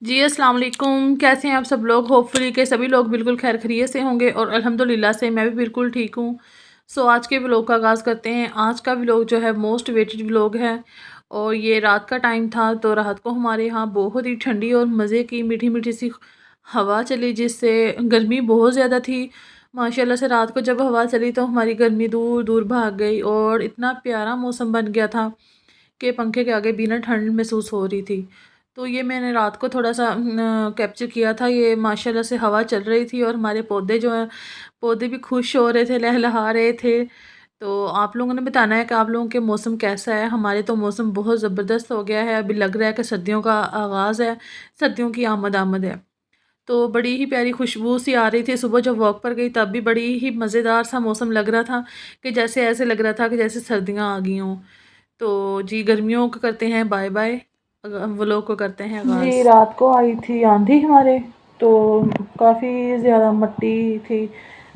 जी अस्सलाम वालेकुम। कैसे हैं आप सब लोग? होपफुली के सभी लोग बिल्कुल खैर खैरियत से होंगे और अल्हम्दुलिल्लाह से मैं भी बिल्कुल ठीक हूँ। सो आज के व्लॉग का आगाज़ करते हैं। आज का व्लॉग जो है मोस्ट वेटेड व्लॉग है और ये रात का टाइम था। तो रात को हमारे यहाँ बहुत ही ठंडी और मज़े की मीठी मीठी सी हवा चली, जिससे गर्मी बहुत ज़्यादा थी। माशाल्लाह से रात को जब हवा चली तो हमारी गर्मी दूर दूर भाग गई और इतना प्यारा मौसम बन गया था कि पंखे के आगे बिना ठंड महसूस हो रही थी। तो ये मैंने रात को थोड़ा सा कैप्चर किया था। ये माशाल्लाह से हवा चल रही थी और हमारे पौधे जो हैं, पौधे भी खुश हो रहे थे, लहलहा रहे थे। तो आप लोगों ने बताना है कि आप लोगों के मौसम कैसा है। हमारे तो मौसम बहुत ज़बरदस्त हो गया है। अभी लग रहा है कि सर्दियों का आगाज़ है, सर्दियों की आमद है। तो बड़ी ही प्यारी खुशबू सी आ रही थी। सुबह जब वॉक पर गई तब भी बड़ी ही मज़ेदार सा मौसम लग रहा था कि जैसे ऐसे लग रहा था कि जैसे सर्दियाँ आ गई हों। तो जी गर्मियों को करते हैं बाय बाय, व्लॉग को करते हैं जी आगाज़। रात को आई थी आंधी हमारे, तो काफ़ी ज़्यादा मिट्टी थी।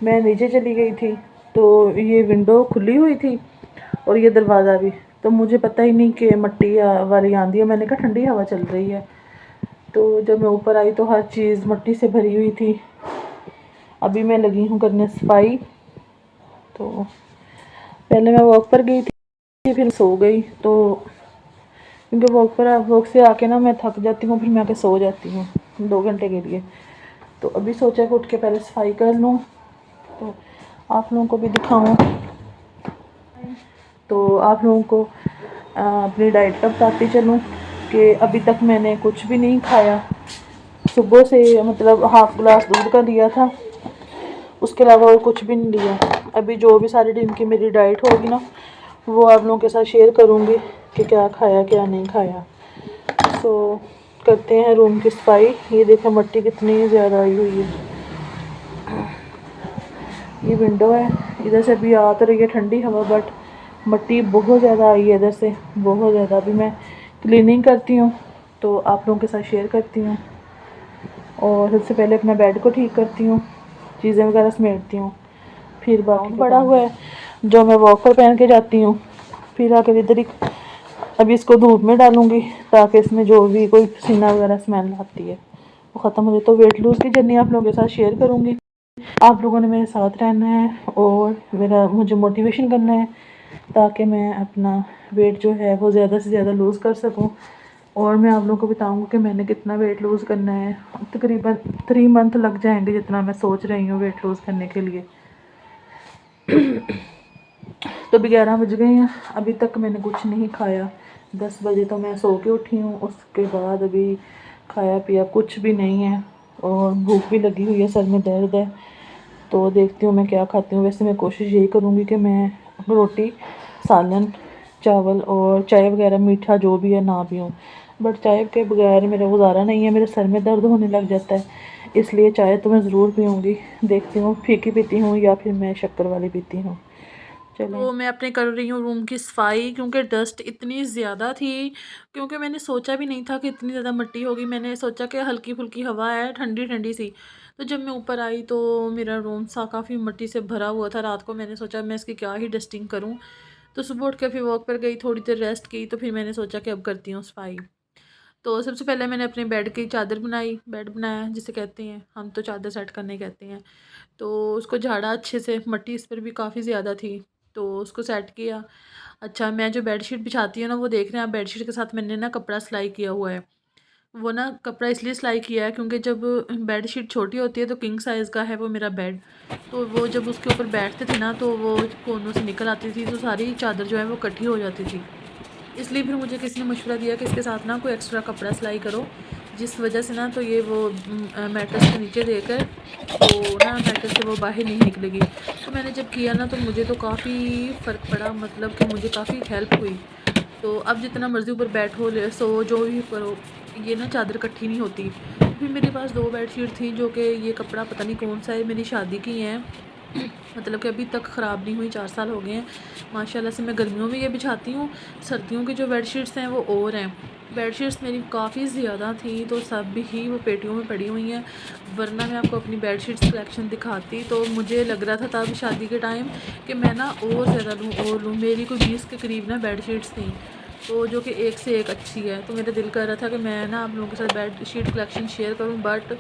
मैं नीचे चली गई थी तो ये विंडो खुली हुई थी और ये दरवाज़ा भी। तो मुझे पता ही नहीं कि मिट्टी वाली आंधी है। मैंने कहा ठंडी हवा चल रही है। तो जब मैं ऊपर आई तो हर चीज़ मिट्टी से भरी हुई थी। अभी मैं लगी हूँ करने सफाई। तो पहले मैं वॉक पर गई थी, फिर सो गई। तो क्योंकि वॉक से आके ना मैं थक जाती हूँ, फिर मैं आके सो जाती हूँ 2 घंटे के लिए। तो अभी सोचा कि उठ के पहले सफाई कर लूँ, तो आप लोगों को भी दिखाऊँ। तो आप लोगों को अपनी डाइट का बताती चलूँ कि अभी तक मैंने कुछ भी नहीं खाया। सुबह से मतलब हाफ़ गिलास दूध का लिया था, उसके अलावा और कुछ भी नहीं लिया। अभी जो भी सारे दिन की मेरी डाइट होगी ना, वो आप लोगों के साथ शेयर करूँगी कि क्या खाया क्या नहीं खाया। तो करते हैं रूम की सफाई। ये देखें मिट्टी कितनी ज़्यादा आई हुई है। ये विंडो है, इधर से भी आ तो रही है ठंडी हवा, बट मिट्टी बहुत ज़्यादा आई है इधर से, बहुत ज़्यादा। अभी मैं क्लीनिंग करती हूँ तो आप लोगों के साथ शेयर करती हूँ। और सबसे पहले अपना बेड को ठीक करती हूँ, चीज़ें वगैरह समेटती हूँ, फिर बाकी पड़ा हुआ है जो मैं वॉक पर पहन के जाती हूँ। फिर आकर इधर ही अभी इसको धूप में डालूँगी ताकि इसमें जो भी कोई पसीना वगैरह स्मेल आती है वो ख़त्म हो जाए। तो वेट लूज़ की जर्नी आप लोगों के साथ शेयर करूँगी। आप लोगों ने मेरे साथ रहना है और मुझे मोटिवेशन करना है ताकि मैं अपना वेट जो है वो ज़्यादा से ज़्यादा लूज़ कर सकूँ। और मैं आप लोगों को बताऊँगी कि मैंने कितना वेट लूज़ करना है। तकरीबन 3 मंथ लग जाएंगे जितना मैं सोच रही हूँ वेट लूज़ करने के लिए। तो अभी 11 बज गए हैं, अभी तक मैंने कुछ नहीं खाया। 10 बजे तो मैं सो के उठी हूँ, उसके बाद अभी खाया पिया कुछ भी नहीं है और भूख भी लगी हुई है, सर में दर्द है। तो देखती हूँ मैं क्या खाती हूँ। वैसे मैं कोशिश यही करूँगी कि मैं रोटी, सालन, चावल और चाय वगैरह मीठा जो भी है ना पीऊँ, बट चाय के बगैर मेरा गुजारा नहीं है। मेरे सर में दर्द होने लग जाता है, इसलिए चाय तो मैं ज़रूर पीऊँगी। देखती हूँ फीकी पीती हूँ या फिर मैं शक्कर वाली पीती हूँ। चलें। तो मैं अपने कर रही हूँ रूम की सफाई, क्योंकि डस्ट इतनी ज़्यादा थी, क्योंकि मैंने सोचा भी नहीं था कि इतनी ज़्यादा मिट्टी होगी। मैंने सोचा कि हल्की फुल्की हवा है, ठंडी ठंडी सी। तो जब मैं ऊपर आई तो मेरा रूम सा काफ़ी मिट्टी से भरा हुआ था। रात को मैंने सोचा मैं इसकी क्या ही डस्टिंग करूँ। तो सुबह उठ कर फिर वॉक पर गई, थोड़ी देर रेस्ट की, तो फिर मैंने सोचा कि अब करती हूँ सफाई। तो सबसे पहले मैंने अपने बेड की चादर बनाई, बेड बनाया जिसे कहते हैं, हम तो चादर सेट करने कहते हैं। तो उसको झाड़ा अच्छे से, मिट्टी इस पर भी काफ़ी ज़्यादा थी, तो उसको सेट किया। अच्छा, मैं जो बेडशीट बिछाती हूँ ना, वो देख रहे हैं आप, बेडशीट के साथ मैंने ना कपड़ा सिलाई किया हुआ है। वो ना कपड़ा इसलिए सिलाई किया है क्योंकि जब बेडशीट छोटी होती है तो किंग साइज़ का है वो मेरा बेड, तो वो जब उसके ऊपर बैठते थे ना तो वो कोनों से निकल आती थी, तो सारी चादर जो है वो इकट्ठी हो जाती थी। इसलिए फिर मुझे किसी ने मशवरा दिया कि इसके साथ ना कोई एक्स्ट्रा कपड़ा सिलाई करो, जिस वजह से ना तो ये वो मैट्रेस के नीचे देकर वो ना मैट्रेस से वो बाहर नहीं निकलेगी। तो मैंने जब किया ना तो मुझे तो काफ़ी फ़र्क पड़ा, मतलब कि मुझे काफ़ी हेल्प हुई। तो अब जितना मर्ज़ी ऊपर बैठो, सो जो भी करो, ये ना चादर इकट्ठी नहीं होती। तो फिर मेरे पास 2 बेडशीट थी जो कि ये कपड़ा पता नहीं कौन सा है, मेरी शादी की हैं। मतलब कि अभी तक ख़राब नहीं हुई, 4 साल हो गए हैं माशाल्लाह से। मैं गर्मियों में ये बिछाती हूँ, सर्दियों की जो बेडशीट्स हैं वो और हैं। बेडशीट्स मेरी काफ़ी ज़्यादा थी तो सब ही वो पेटियों में पड़ी हुई हैं, वरना मैं आपको अपनी बेडशीट्स कलेक्शन दिखाती। तो मुझे लग रहा था तब शादी के टाइम कि मैं ना और ज़्यादा लूँ और लूँ। मेरी कोई 20 के करीब ना बेडशीट्स थी। तो जो कि एक से एक अच्छी है। तो मेरा दिल कर रहा था कि मैं ना आप लोगों के साथ बेड शीट कलेक्शन शेयर करूं, बट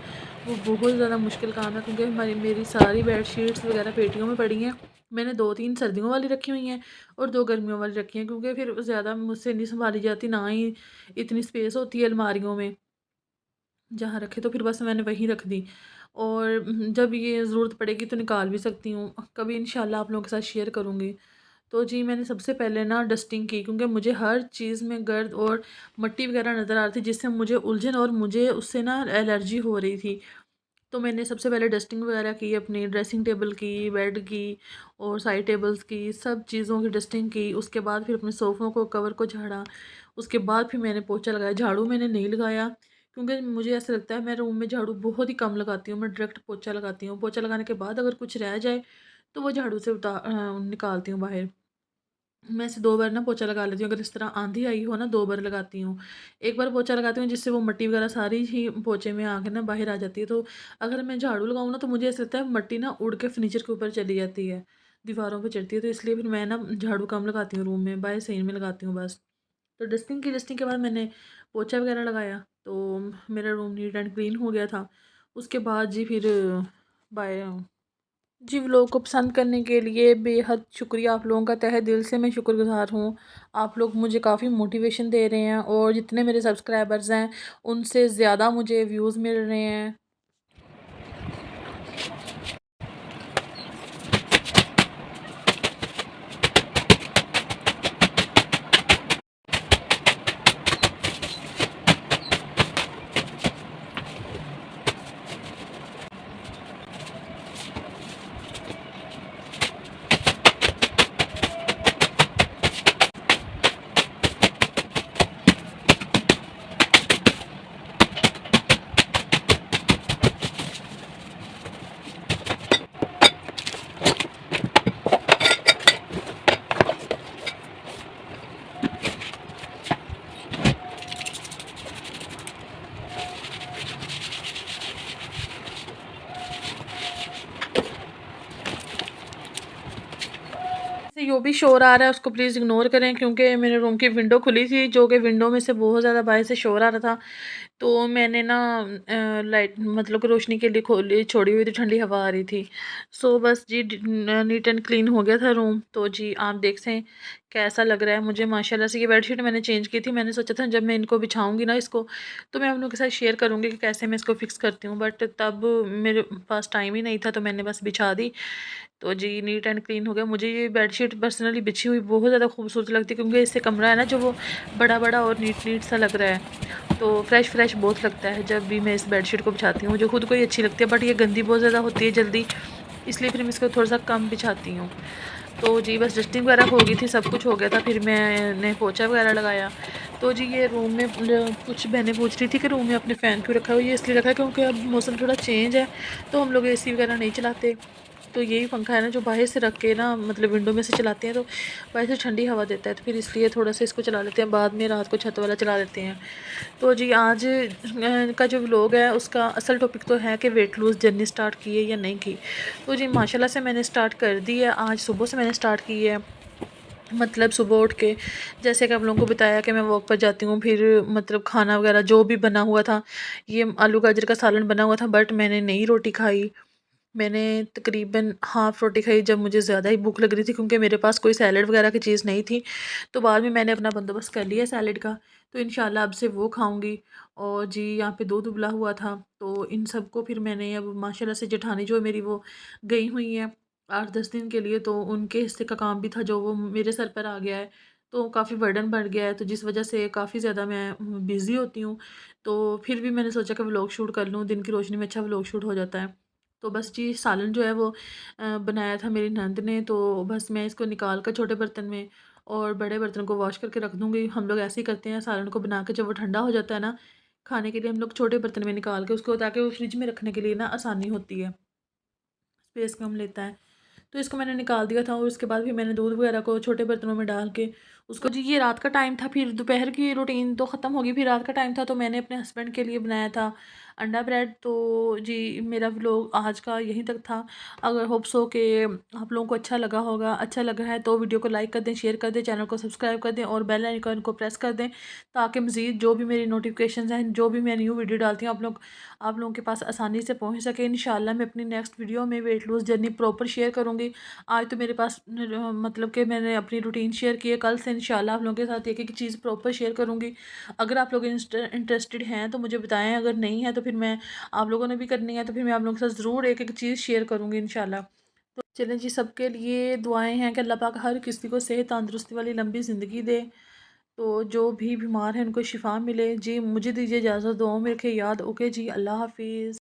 वो बहुत ज़्यादा मुश्किल काम है क्योंकि मेरी सारी बेड शीट्स वगैरह पेटियों में पड़ी हैं। मैंने 2-3 सर्दियों वाली रखी हुई हैं और 2 गर्मियों वाली रखी हैं, क्योंकि फिर ज़्यादा मुझसे नहीं संभाली जाती, ना ही इतनी स्पेस होती है अलमारियों में जहाँ रखे, तो फिर बस मैंने वहीं रख दी। और जब ये ज़रूरत पड़ेगी तो निकाल भी सकती हूँ, कभी इंशाल्लाह आप लोगों के साथ शेयर करूँगी। तो जी, मैंने सबसे पहले ना डस्टिंग की, क्योंकि मुझे हर चीज़ में गर्द और मिट्टी वगैरह नज़र आ रही थी, जिससे मुझे उलझन और मुझे उससे ना एलर्जी हो रही थी। तो मैंने सबसे पहले डस्टिंग वगैरह की, अपनी ड्रेसिंग टेबल की, बेड की और साइड टेबल्स की, सब चीज़ों की डस्टिंग की। उसके बाद फिर अपने सोफ़ों को, कवर को झाड़ा। उसके बाद फिर मैंने पोछा लगाया। झाड़ू मैंने नहीं लगाया क्योंकि मुझे ऐसा लगता है मैं रूम में झाड़ू बहुत ही कम लगाती हूँ, मैं डायरेक्ट पोछा लगाती हूँ। पोछा लगाने के बाद अगर कुछ रह जाए तो वो झाड़ू से निकालती हूँ बाहर। मैं ऐसे 2 बार ना पोछा लगा लेती हूँ, अगर इस तरह आंधी आई हो ना 2 बार लगाती हूँ। 1 बार पोछा लगाती हूँ जिससे वो मिट्टी वगैरह सारी ही पोछे में आके ना बाहर आ जाती है। तो अगर मैं झाड़ू लगाऊँ ना तो मुझे ऐसा लगता है मिट्टी ना उड़ के फर्नीचर के ऊपर चली जाती है, दीवारों पे चढ़ती है। तो इसलिए फिर मैं ना झाड़ू कम लगाती हूँ रूम में, बाहर सीन में लगाती हूँ बस। तो डस्टिंग के बाद मैंने पोछा वगैरह लगाया, तो मेरा रूम नीट एंड क्लीन हो गया था। उसके बाद जी फिर बाय जी, व्लॉग को पसंद करने के लिए बेहद शुक्रिया आप लोगों का, तहे दिल से मैं शुक्रगुज़ार हूँ। आप लोग मुझे काफ़ी मोटिवेशन दे रहे हैं और जितने मेरे सब्सक्राइबर्स हैं उनसे ज़्यादा मुझे व्यूज़ मिल रहे हैं। से जो भी शोर आ रहा है उसको प्लीज़ इग्नोर करें, क्योंकि मेरे रूम की विंडो खुली थी, जो कि विंडो में से बहुत ज़्यादा बाहर से शोर आ रहा था। तो मैंने ना लाइट मतलब कि रोशनी के लिए खोली छोड़ी हुई थी, ठंडी हवा आ रही थी। सो बस जी नीट एंड क्लीन हो गया था रूम। तो जी आप देख सें कैसा लग रहा है मुझे माशाल्लाह से। ये बेडशीट मैंने चेंज की थी, मैंने सोचा था जब मैं इनको बिछाऊंगी ना इसको, तो मैं आप लोगों के साथ शेयर करूंगी कि कैसे मैं इसको फिक्स करती हूँ, बट तब मेरे पास टाइम ही नहीं था, तो मैंने बस बिछा दी। तो जी नीट एंड क्लीन हो गया। मुझे ये बेडशीट पर्सनली बिछी हुई बहुत ज़्यादा खूबसूरत लगती है, क्योंकि इससे कमरा है ना जो वो बड़ा बड़ा और नीट नीट सा लग रहा है। तो फ्रेश फ्रेश बहुत लगता है जब भी मैं इस बेडशीट को बिछाती हूँ। मुझे खुद को ही अच्छी लगती है, बट ये गंदी बहुत ज़्यादा होती है जल्दी, इसलिए फिर मैं इसको थोड़ा सा कम बिछाती हूँ। तो जी बस डस्टिंग वगैरह हो गई थी, सब कुछ हो गया था, फिर मैंने पोछा वगैरह लगाया। तो जी ये रूम में कुछ बहनें पूछ रही थी कि रूम में अपने फ़ैन क्यों रखा हुआ है। ये इसलिए रखा है क्योंकि अब मौसम थोड़ा चेंज है, तो हम लोग एसी वगैरह नहीं चलाते। तो यही पंखा है ना जो बाहर से रख के ना मतलब विंडो में से चलाते हैं, तो बाहर से ठंडी हवा देता है, तो फिर इसलिए थोड़ा सा इसको चला लेते हैं, बाद में रात को छत वाला चला देते हैं। तो जी आज का जो व्लॉग है उसका असल टॉपिक तो है कि वेट लूज़ जर्नी स्टार्ट की है या नहीं की। तो जी माशाल्लाह से मैंने स्टार्ट कर दी है, आज सुबह से मैंने स्टार्ट की है। मतलब सुबह उठ के जैसे कि आप लोगों को बताया कि मैं वॉक पर जाती हूँ, फिर मतलब खाना वगैरह जो भी बना हुआ था, ये आलू गाजर का सालन बना हुआ था, बट मैंने नहीं रोटी खाई। मैंने तकरीबन हाफ़ रोटी खाई जब मुझे ज़्यादा ही भूख लग रही थी, क्योंकि मेरे पास कोई सैलड वगैरह की चीज़ नहीं थी। तो बाद में मैंने अपना बंदोबस्त कर लिया सैलड का, तो इंशाल्लाह अब से वो खाऊंगी। और जी यहाँ पे दूध उबला हुआ था, तो इन सबको फिर मैंने अब माशाल्लाह से जेठानी जो मेरी वो गई हुई है 8-10 दिन के लिए, तो उनके हिस्से का काम भी था जो वो मेरे सर पर आ गया है। तो काफ़ी बर्डन बढ़ गया है, तो जिस वजह से काफ़ी ज़्यादा मैं बिज़ी होती हूँ। तो फिर भी मैंने सोचा कि व्लॉग शूट कर लूँ, दिन की रोशनी में अच्छा व्लॉग शूट हो जाता है। तो बस जी सालन जो है वो बनाया था मेरी नंद ने, तो बस मैं इसको निकाल कर छोटे बर्तन में और बड़े बर्तन को वॉश करके रख दूँगी। हम लोग ऐसे ही करते हैं, सालन को बना के जब वो ठंडा हो जाता है ना, खाने के लिए हम लोग छोटे बर्तन में निकाल के उसको, ताकि वो फ्रिज में रखने के लिए ना आसानी होती है, स्पेस कम लेता है। तो इसको मैंने निकाल दिया था और उसके बाद फिर मैंने दूध वगैरह को छोटे बर्तनों में डाल के उसको जी ये रात का टाइम था, फिर दोपहर की रूटीन तो ख़त्म होगी, फिर रात का टाइम था तो मैंने अपने हस्बैंड के लिए बनाया था अंडा ब्रेड। तो जी मेरा व्लॉग आज का यहीं तक था। अगर होप्स हो कि आप लोगों को अच्छा लगा होगा, अच्छा लगा है तो वीडियो को लाइक कर दें, शेयर कर दें, चैनल को सब्सक्राइब कर दें और बेल आइकन को प्रेस कर दें, ताकि मज़ीद जो भी मेरी नोटिफिकेशन हैं, जो भी मैं न्यू वीडियो डालती हूँ, आप लोगों के पास आसानी से पहुँच सके। इंशाल्लाह मैं अपनी नेक्स्ट वीडियो में weight lose journey proper share करूँगी। आज तो मेरे पास मतलब कि मैंने अपनी रूटीन शेयर की है, कल से इंशाल्लाह आप लोगों के साथ एक एक चीज़ प्रॉपर शेयर करूँगी। अगर आप लोग इंटरेस्टेड हैं तो मुझे बताएं, अगर नहीं है तो फिर मैं आप लोगों ने भी करनी है तो फिर मैं आप लोगों के साथ ज़रूर एक एक चीज़ शेयर करूँगी इंशाल्लाह। तो चलें जी, सबके लिए दुआएं हैं कि अल्लाह पाक हर किसी को सेहत तंदुरुस्ती वाली लंबी ज़िंदगी दे। तो जो भी बीमार हैं उनको शिफा मिले। जी मुझे दीजिए इजाज़त, दुआओं में रखें याद। ओके जी, अल्लाह हाफिज़।